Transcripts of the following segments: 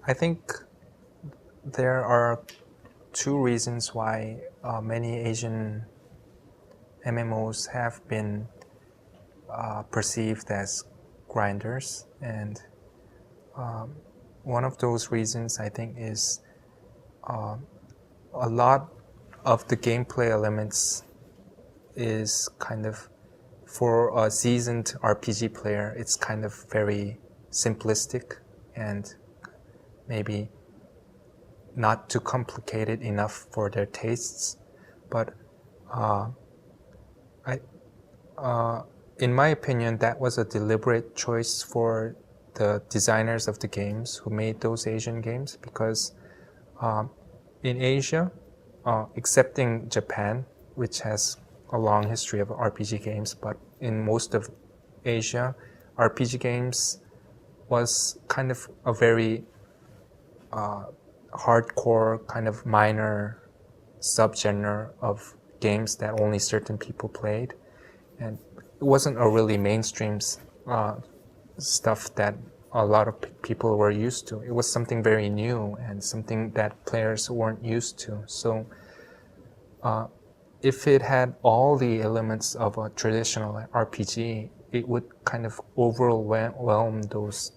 I think there are two reasons why many Asian MMOs have been perceived as grinders, and one of those reasons I think is a lot of the gameplay elements is kind of, for a seasoned RPG player, it's kind of very simplistic and maybe not too complicated enough for their tastes. But in my opinion, that was a deliberate choice for the designers of the games who made those Asian games, because in Asia, excepting Japan, which has a long history of RPG games, but in most of Asia, RPG games was kind of a very hardcore, kind of minor subgenre of games that only certain people played, and it wasn't a really mainstream stuff that a lot of people were used to. It was something very new and something that players weren't used to. So if it had all the elements of a traditional RPG, it would kind of overwhelm those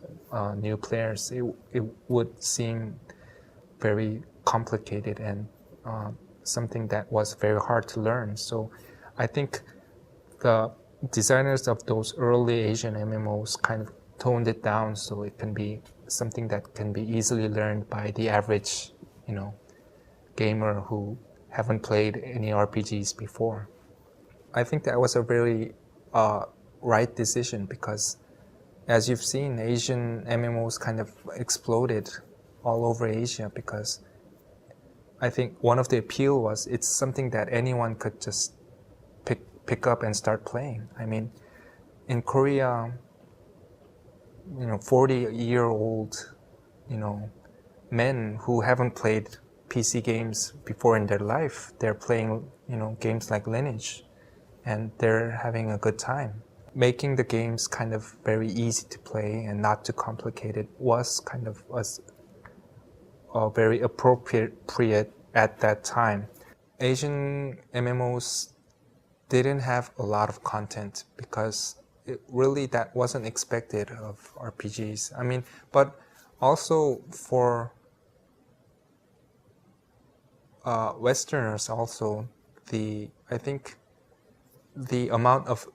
new players. It would seem very complicated and something that was very hard to learn. So I think the designers of those early Asian MMOs kind of toned it down so it can be something that can be easily learned by the average, gamer who haven't played any RPGs before. I think that was a very right decision, because as you've seen, Asian MMOs kind of exploded all over Asia, because I think one of the appeal was it's something that anyone could just pick up and start playing. I mean, in Korea, 40-year-old, men who haven't played PC games before in their life, they're playing, games like Lineage, and they're having a good time. Making the games kind of very easy to play and not too complicated was kind of very appropriate at that time. Asian MMOs didn't have a lot of content because that wasn't expected of RPGs. I mean, but also for Westerners also, I think the amount of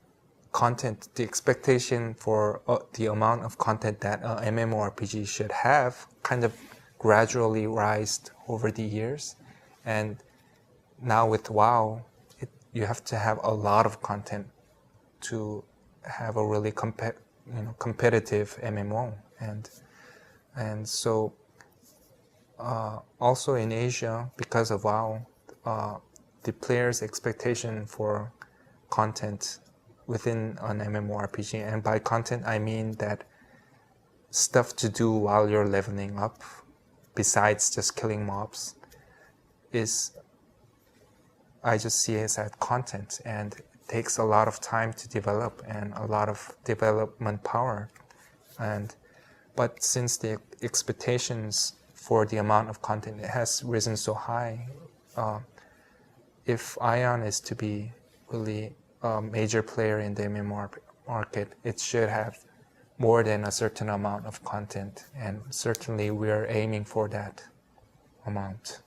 content, the expectation for the amount of content that an MMORPG should have kind of gradually rised over the years. And now with WoW, you have to have a lot of content to have a really competitive MMO. And so also in Asia, because of WoW, the player's expectation for content within an MMORPG, and by content I mean that stuff to do while you're leveling up, besides just killing mobs, I just see it as content, and it takes a lot of time to develop and a lot of development power. But since the expectations for the amount of content has risen so high, if Aion is to be really a major player in the MMO market, it should have more than a certain amount of content, and certainly we are aiming for that amount.